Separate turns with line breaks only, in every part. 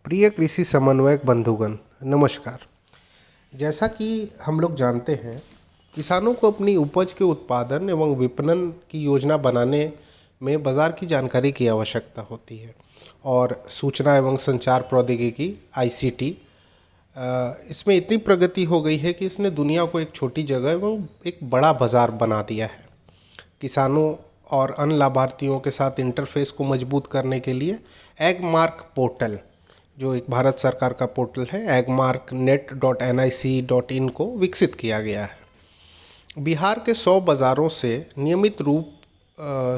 प्रिय कृषि समन्वयक बंधुगण, नमस्कार। जैसा कि हम लोग जानते हैं, किसानों को अपनी उपज के उत्पादन एवं विपणन की योजना बनाने में बाज़ार की जानकारी की आवश्यकता होती है और सूचना एवं संचार प्रौद्योगिकी आईसीटी इसमें इतनी प्रगति हो गई है कि इसने दुनिया को एक छोटी जगह एवं एक बड़ा बाज़ार बना दिया है। किसानों और अन्य लाभार्थियों के साथ इंटरफेस को मजबूत करने के लिए एगमार्क पोर्टल, जो एक भारत सरकार का पोर्टल है, agmarknet.nic.in को विकसित किया गया है। बिहार के 100 बाज़ारों से नियमित रूप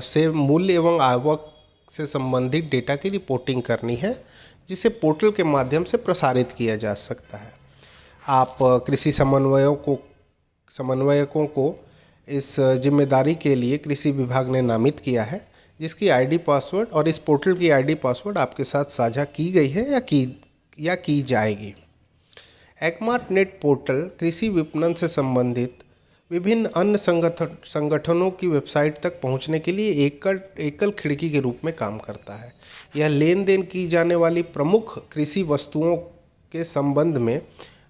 से मूल्य एवं आवक से संबंधित डेटा की रिपोर्टिंग करनी है, जिसे पोर्टल के माध्यम से प्रसारित किया जा सकता है। आप कृषि समन्वयकों को इस जिम्मेदारी के लिए कृषि विभाग ने नामित किया है, जिसकी आईडी पासवर्ड और इस पोर्टल की आईडी पासवर्ड आपके साथ साझा की गई है या की जाएगी। एगमार्क नेट पोर्टल कृषि विपणन से संबंधित विभिन्न अन्य संगठनों की वेबसाइट तक पहुंचने के लिए एकल खिड़की के रूप में काम करता है। यह लेन देन की जाने वाली प्रमुख कृषि वस्तुओं के संबंध में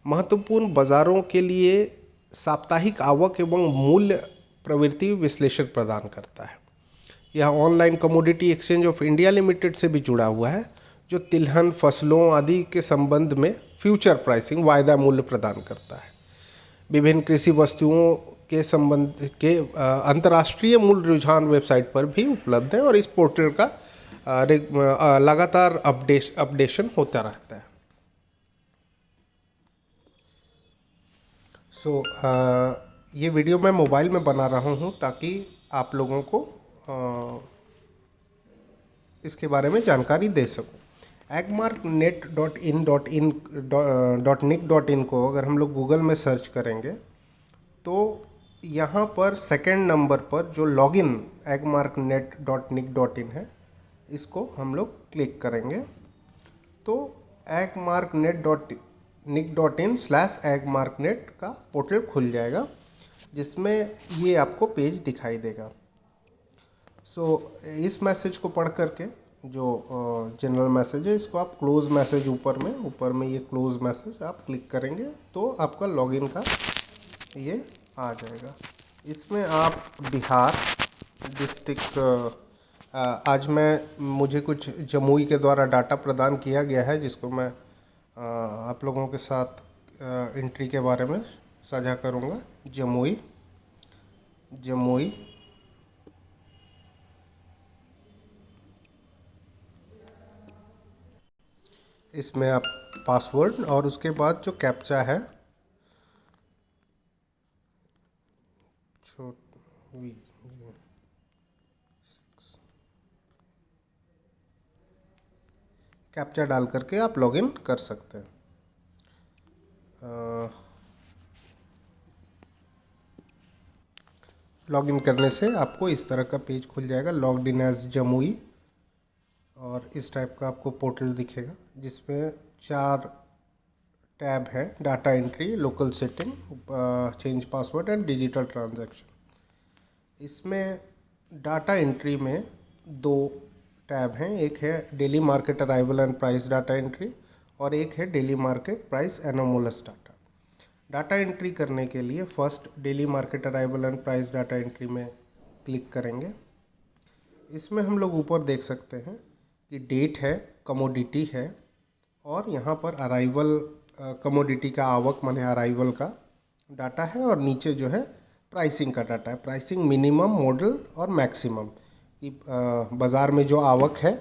महत्वपूर्ण बाज़ारों के लिए साप्ताहिक आवक एवं मूल्य प्रवृत्ति विश्लेषण प्रदान करता है। यह online commodity exchange of India limited से भी जुड़ा हुआ है, जो तिलहन, फसलों आदि के संबंध में फ्यूचर प्राइसिंग वायदा मूल्य प्रदान करता है। विभिन्न कृषि वस्तुओं के संबंध के अंतर्राष्ट्रीय मूल्य रुझान वेबसाइट पर भी उपलब्ध है और इस पोर्टल का लगातार अपडेशन होता रहता है। ये वीडियो मैं मोबाइल में बना रहा हूँ ताकि आप लोगों को इसके बारे में जानकारी दे सकूँ। agmarknet.nic.in को अगर हम लोग गूगल में सर्च करेंगे तो यहाँ पर सेकंड नंबर पर जो लॉगिन agmarknet.nic.in है, इसको हम लोग क्लिक करेंगे तो agmarknet.nic.in/agmarknet का पोर्टल खुल जाएगा, जिसमें ये आपको पेज दिखाई देगा। इस मैसेज को पढ़ करके, जो जनरल मैसेज है, इसको आप क्लोज मैसेज ऊपर में ये क्लोज मैसेज आप क्लिक करेंगे तो आपका लॉगिन का ये आ जाएगा। इसमें आप बिहार डिस्ट्रिक्ट, आज मुझे कुछ जमुई के द्वारा डाटा प्रदान किया गया है, जिसको मैं आप लोगों के साथ एंट्री के बारे में साझा करूँगा। जमुई इसमें आप पासवर्ड और उसके बाद जो कैप्चा है, कैप्चा डाल करके आप लॉगिन कर सकते हैं। लॉगिन करने से आपको इस तरह का पेज खुल जाएगा, लॉग्ड इन एज जमुई, और इस टाइप का आपको पोर्टल दिखेगा, जिसमें 4 टैब है: data entry, local setting, change password and digital transaction. इसमें डाटा एंट्री में 2 टैब हैं, एक है daily market arrival and price data entry और एक है daily market price anomalous data. Data entry करने के लिए first daily market arrival and price data entry में क्लिक करेंगे। इसमें हम लोग ऊपर देख सकते हैं कि डेट है, कमोडिटी है और यहाँ पर अराइवल कमोडिटी का आवक माने अराइवल का डाटा है, और नीचे जो है प्राइसिंग का डाटा है, प्राइसिंग मिनिमम, मॉडल और मैक्सिमम कि बाज़ार में जो आवक है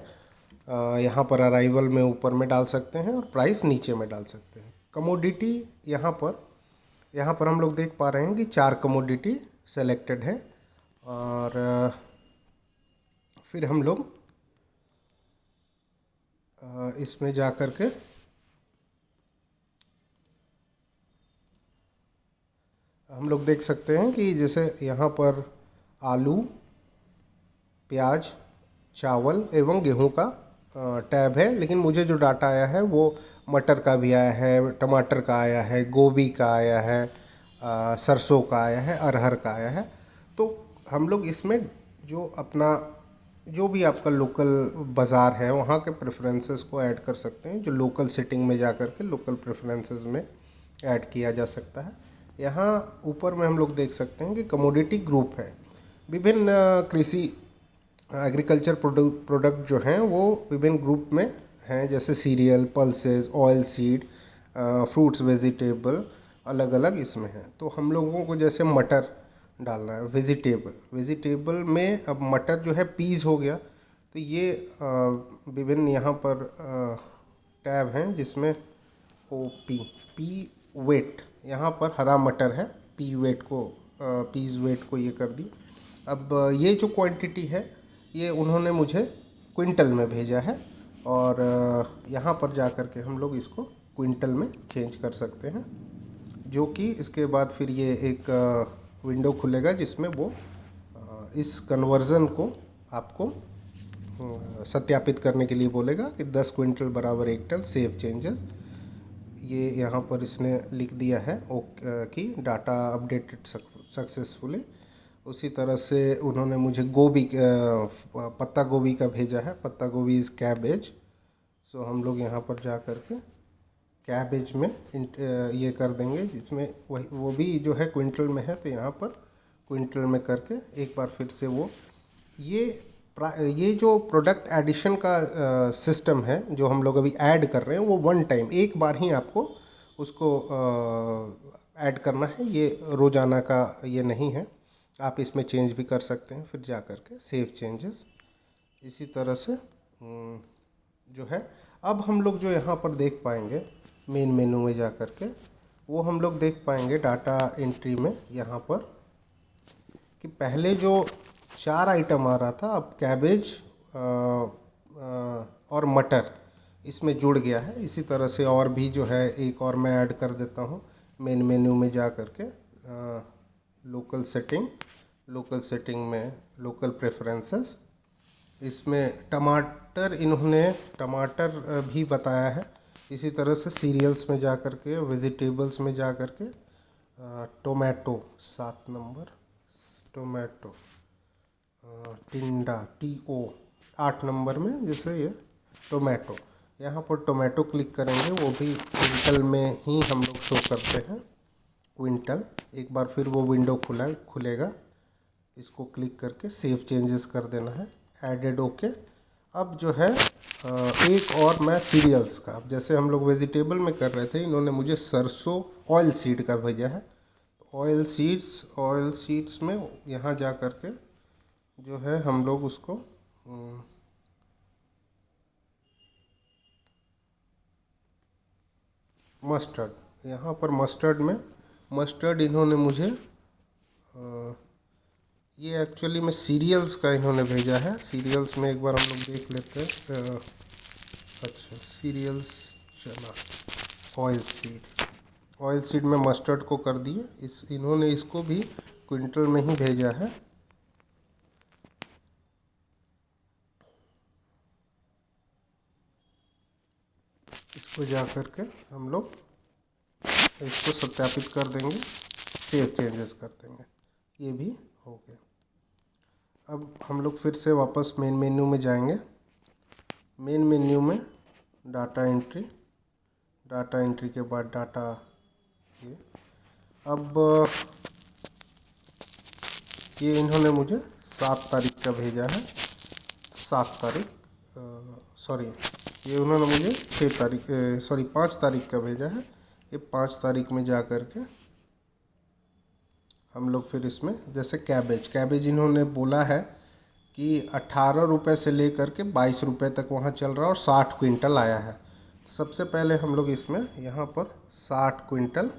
यहाँ पर अराइवल में ऊपर में डाल सकते हैं और प्राइस नीचे में डाल सकते हैं। कमोडिटी यहाँ पर हम लोग देख पा रहे हैं कि 4 कमोडिटी सेलेक्टेड है, और फिर हम लोग इसमें जा कर के हम लोग देख सकते हैं कि जैसे यहाँ पर आलू, प्याज, चावल एवं गेहूं का टैब है, लेकिन मुझे जो डाटा आया है वो मटर का भी आया है, टमाटर का आया है, गोभी का आया है, सरसों का आया है, अरहर का आया है। तो हम लोग इसमें जो अपना जो भी आपका लोकल बाज़ार है वहाँ के प्रेफरेंसेस को ऐड कर सकते हैं, जो लोकल सेटिंग में जा कर के लोकल प्रेफरेंसेस में ऐड किया जा सकता है। यहाँ ऊपर में हम लोग देख सकते हैं कि कमोडिटी ग्रुप है। विभिन्न कृषि एग्रीकल्चर प्रोडक्ट जो हैं वो विभिन्न ग्रुप में हैं, जैसे serial, pulses, oil seed, fruits, vegetable, अलग अलग इसमें हैं। तो हम लोगों को जैसे मटर डालना है, वेजिटेबल में अब मटर जो है पीस हो गया, तो ये विभिन्न यहाँ पर टैब हैं जिसमें ओ पी वेट, यहाँ पर हरा मटर है, पी वेट को पीस वेट को ये कर दी। अब ये जो क्वांटिटी है ये उन्होंने मुझे क्विंटल में भेजा है, और यहाँ पर जा कर के हम लोग इसको क्विंटल में चेंज कर सकते हैं, जो कि इसके बाद फिर ये एक विंडो खुलेगा जिसमें वो इस कन्वर्ज़न को आपको सत्यापित करने के लिए बोलेगा कि 10 क्विंटल बराबर 1 टन, सेव चेंजेस। ये यहाँ पर इसने लिख दिया है कि डाटा अपडेटेड सक्सेसफुली। उसी तरह से उन्होंने मुझे गोभी, पत्ता गोभी का भेजा है, पत्ता गोभी इज़ कैबेज। सो हम लोग यहाँ पर जा कर के कैबेज में ये कर देंगे, जिसमें वही वो भी जो है क्विंटल में है, तो यहाँ पर क्विंटल में करके एक बार फिर से वो ये जो प्रोडक्ट एडिशन का सिस्टम है जो हम लोग अभी ऐड कर रहे हैं, वो वन टाइम एक बार ही आपको उसको ऐड करना है, ये रोज़ाना का ये नहीं है। आप इसमें चेंज भी कर सकते हैं, फिर जा कर के सेव चेंजेस। इसी तरह से जो है अब हम लोग जो यहाँ पर देख पाएंगे मेन मेनू में जा कर के, वो हम लोग देख पाएंगे डाटा एंट्री में यहाँ पर कि पहले जो 4 आइटम आ रहा था, अब कैबेज और मटर इसमें जुड़ गया है। इसी तरह से और भी जो है एक और मैं ऐड कर देता हूँ मेन मेन्यू में जा कर के, लोकल सेटिंग में लोकल प्रेफरेंसेस, इसमें टमाटर, इन्होंने टमाटर भी बताया है। इसी तरह से सीरियल्स में जा कर के, वेजिटेबल्स में जा कर के टोमेटो 7 नंबर, टोमेटो टिंडा TO 8 नंबर में, जैसे ये टोमेटो, यहाँ पर टोमेटो क्लिक करेंगे, वो भी क्विंटल में ही हम लोग शो करते हैं, क्विंटल। एक बार फिर वो विंडो खुलेगा, इसको क्लिक करके सेव चेंजेस कर देना है, एडेड ओके। अब जो है एक और मैं सीरियल्स का, अब जैसे हम लोग वेजिटेबल में कर रहे थे, इन्होंने मुझे सरसों ऑयल सीड का भेजा है। ऑयल सीड्स में यहाँ जा कर के जो है हम लोग उसको मस्टर्ड, यहाँ पर मस्टर्ड इन्होंने मुझे ये एक्चुअली में सीरियल्स का इन्होंने भेजा है। सीरियल्स में एक बार हम लोग देख लेते हैं। अच्छा, सीरियल्स चला, ऑयल सीड में मस्टर्ड को कर दिए, इन्होंने इसको भी क्विंटल में ही भेजा है। इसको जा कर के हम लोग इसको सत्यापित कर देंगे, सेव चेंजेस कर देंगे, ये भी हो गया। अब हम लोग फिर से वापस मेन मेन्यू में जाएंगे। मेन मेन्यू में डाटा एंट्री के बाद डाटा, ये अब ये इन्होंने मुझे 7 तारीख का भेजा है, 7 तारीख, सॉरी, ये उन्होंने मुझे 5 तारीख का भेजा है। ये 5 तारीख में जा कर के हम लोग फिर इसमें जैसे कैबेज इन्होंने बोला है कि 18 रुपये से लेकर के 22 रुपये तक वहाँ चल रहा है, और 60 क्विंटल आया है। सबसे पहले हम लोग इसमें यहाँ पर 60 क्विंटल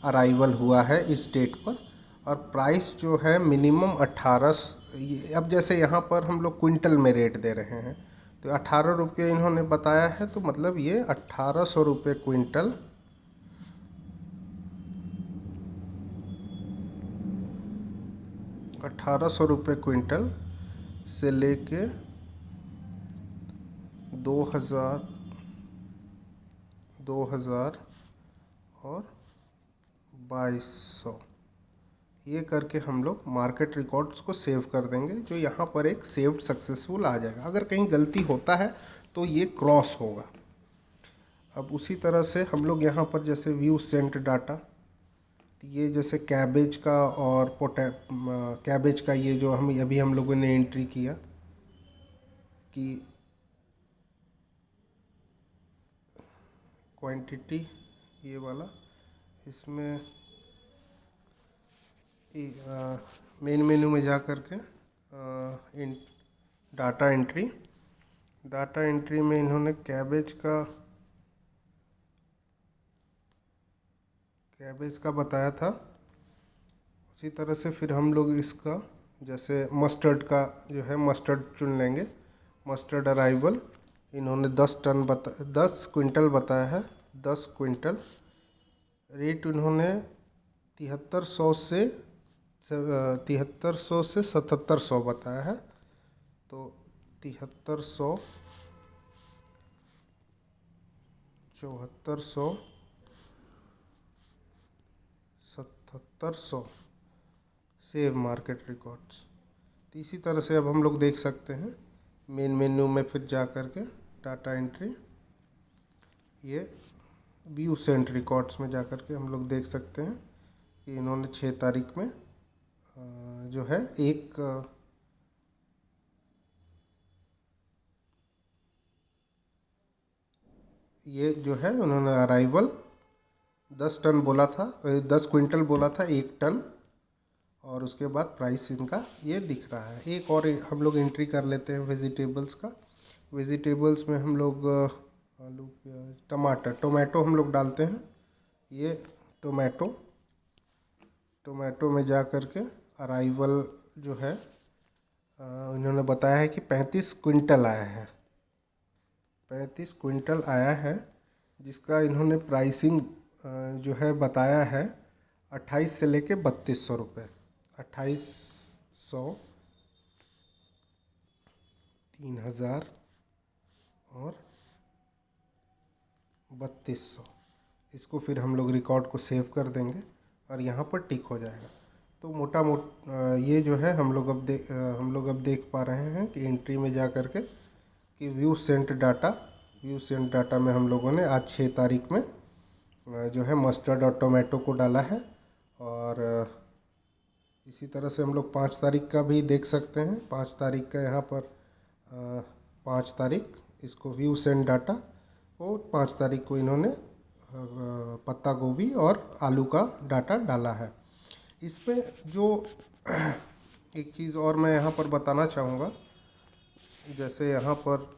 अराइवल हुआ है इस डेट पर, और प्राइस जो है मिनिमम 18। अब जैसे यहाँ पर हम लोग क्विंटल में रेट दे रहे हैं, तो 18 रुपये इन्होंने बताया है, तो मतलब ये 1800 रुपये क्विंटल, 1800 रुपये क्विंटल से लेके 2000 और 2200, ये करके हम लोग मार्केट रिकॉर्ड्स को सेव कर देंगे, जो यहाँ पर एक सेव्ड सक्सेसफुल आ जाएगा। अगर कहीं गलती होता है तो ये क्रॉस होगा। अब उसी तरह से हम लोग यहाँ पर जैसे व्यू सेंट डाटा, ये जैसे कैबेज का और कैबेज का ये जो अभी हम लोगों ने एंट्री किया कि क्वांटिटी ये वाला, इसमें मेन मेन्यू में जा कर के इन डाटा एंट्री में इन्होंने कैबेज का बताया था। उसी तरह से फिर हम लोग इसका जैसे मस्टर्ड का जो है मस्टर्ड चुन लेंगे। मस्टर्ड अराइवल इन्होंने 10 क्विंटल बताया है, 10 क्विंटल। रेट इन्होंने 7300 से 7700 बताया है। तो 7300, 7400, 7700 सेव मार्केट रिकॉर्ड्स। तो इसी तरह से अब हम लोग देख सकते हैं मेन मेन्यू में फिर जा कर के डाटा एंट्री, ये व्यू सेंट रिकॉर्ड्स में जा कर के हम लोग देख सकते हैं कि इन्होंने 6 तारीख में जो है एक ये जो है उन्होंने अराइवल 10 टन बोला था, 10 क्विंटल बोला था, 1 टन। और उसके बाद प्राइस इनका ये दिख रहा है। एक और हम लोग एंट्री कर लेते हैं वेजिटेबल्स का। वेजिटेबल्स में हम लोग आलू, प्याज, टोमेटो हम लोग डालते हैं। ये टोमेटो में जा कर के अराइवल जो है इन्होंने बताया है कि 35 क्विंटल आया है, 35 क्विंटल आया है, जिसका इन्होंने प्राइसिंग जो है बताया है 28 से लेके 3200 रुपये। 2800, 3000 और 3200। इसको फिर हम लोग रिकॉर्ड को सेव कर देंगे और यहाँ पर टिक हो जाएगा। तो ये जो है हम लोग अब देख पा रहे हैं कि एंट्री में जा कर के कि व्यू सेंट डाटा में हम लोगों ने आज 6 तारीख में जो है मस्टर्ड और टोमेटो को डाला है। और इसी तरह से हम लोग 5 तारीख का भी देख सकते हैं। 5 तारीख का यहाँ पर 5 तारीख इसको व्यू सेंट डाटा को 5 तारीख को इन्होंने पत्ता गोभी और आलू का डाटा डाला है। इसमें जो एक चीज़ और मैं यहाँ पर बताना चाहूँगा, जैसे यहाँ पर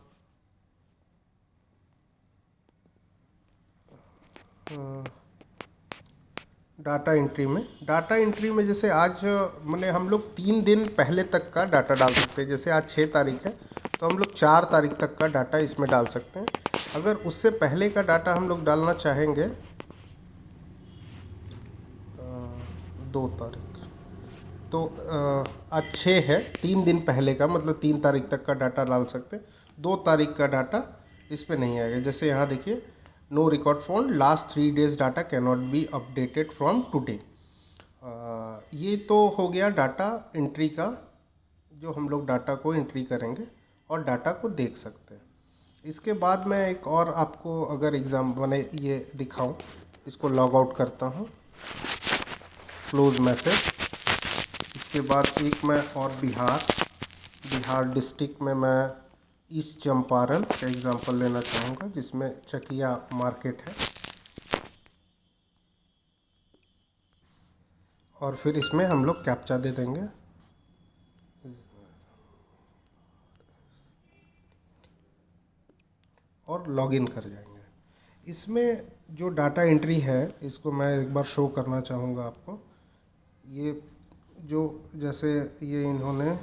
डाटा एंट्री में जैसे आज मैंने हम लोग 3 दिन पहले तक का डाटा डाल सकते हैं। जैसे आज 6 तारीख है तो हम लोग 4 तारीख तक का डाटा इसमें डाल सकते हैं। अगर उससे पहले का डाटा हम लोग डालना चाहेंगे 2 तारीख, तो आज 6 है, 3 दिन पहले का मतलब 3 तारीख तक का डाटा डाल सकते हैं। 2 तारीख का डाटा इस पर नहीं आएगा। जैसे यहाँ देखिए, no record found, last 3 days data cannot be updated from today. ये तो हो गया डाटा एंट्री का, जो हम लोग डाटा को एंट्री करेंगे और डाटा को देख सकते हैं। इसके बाद मैं एक और आपको अगर मैंने ये दिखाऊं, इसको लॉग आउट करता हूं, क्लोज मैसेज। इसके बाद एक मैं और बिहार डिस्ट्रिक्ट में मैं ईस्ट चंपारण का एग्जांपल लेना चाहूँगा, जिसमें चकिया मार्केट है। और फिर इसमें हम लोग कैप्चा दे देंगे और लॉगिन कर जाएंगे। इसमें जो डाटा एंट्री है, इसको मैं एक बार शो करना चाहूँगा आपको। ये जो जैसे ये इन्होंने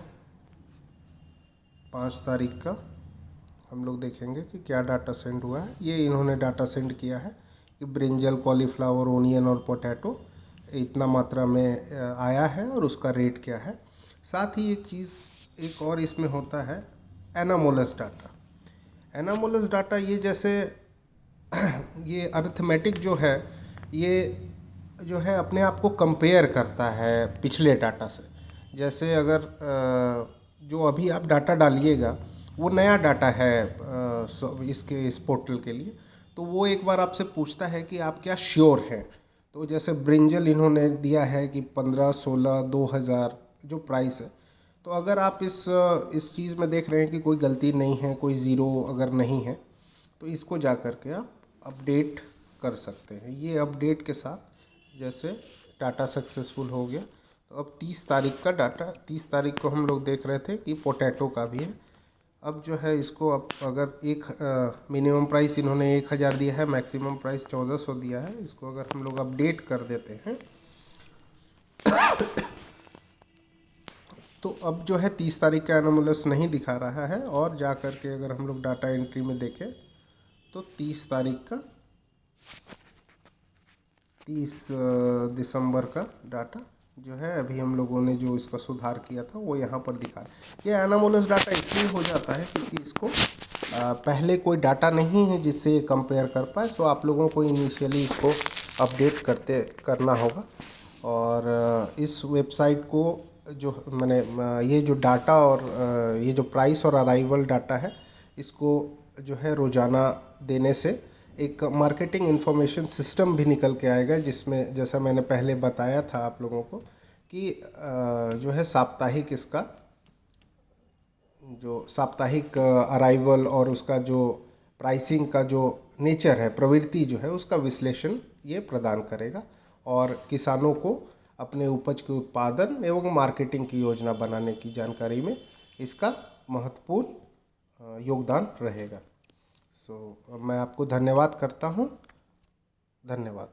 5 तारीख का हम लोग देखेंगे कि क्या डाटा सेंड हुआ है। ये इन्होंने डाटा सेंड किया है कि ब्रिंजल, कॉलीफ्लावर, ओनियन और पोटैटो इतना मात्रा में आया है और उसका रेट क्या है। साथ ही एक और इसमें होता है एनामोलस डाटा। ये जैसे ये अरिथमेटिक जो है, ये जो है अपने आप को कंपेयर करता है पिछले डाटा से। जैसे अगर जो अभी आप डाटा डालिएगा वो नया डाटा है इसके इस पोर्टल के लिए, तो वो एक बार आपसे पूछता है कि आप क्या श्योर हैं। तो जैसे ब्रिंजल इन्होंने दिया है कि 15, 16, 2000 जो प्राइस है। तो अगर आप इस चीज़ में देख रहे हैं कि कोई गलती नहीं है, कोई ज़ीरो अगर नहीं है, तो इसको जा कर के आप अपडेट कर सकते हैं। ये अपडेट के साथ जैसे डाटा सक्सेसफुल हो गया। तो अब 30 तारीख का डाटा, 30 तारीख को हम लोग देख रहे थे कि पोटैटो का भी है। अब जो है इसको अब अगर एक मिनिमम प्राइस इन्होंने 1000 दिया है, मैक्सिमम प्राइस 1400 दिया है। इसको अगर हम लोग अपडेट कर देते हैं तो अब जो है 30 तारीख का एनोमलस नहीं दिखा रहा है। और जा कर के अगर हम लोग डाटा एंट्री में देखें तो 30 तारीख का 30 दिसंबर का डाटा जो है अभी हम लोगों ने जो इसका सुधार किया था वो यहाँ पर दिखा रहा है। ये एनामोलस डाटा इसलिए हो जाता है क्योंकि इसको पहले कोई डाटा नहीं है जिससे ये कंपेयर कर पाए। सो आप लोगों को इनिशियली इसको अपडेट करना होगा। और इस वेबसाइट को जो मैंने ये जो डाटा और ये जो प्राइस और अराइवल डाटा है इसको जो है रोज़ाना देने से एक मार्केटिंग इन्फॉर्मेशन सिस्टम भी निकल के आएगा, जिसमें जैसा मैंने पहले बताया था आप लोगों को कि जो है साप्ताहिक इसका जो साप्ताहिक अराइवल और उसका जो प्राइसिंग का जो नेचर है, प्रवृत्ति जो है, उसका विश्लेषण ये प्रदान करेगा और किसानों को अपने उपज के उत्पादन एवं मार्केटिंग की योजना बनाने की जानकारी में इसका महत्वपूर्ण योगदान रहेगा। सो मैं आपको धन्यवाद करता हूँ। धन्यवाद।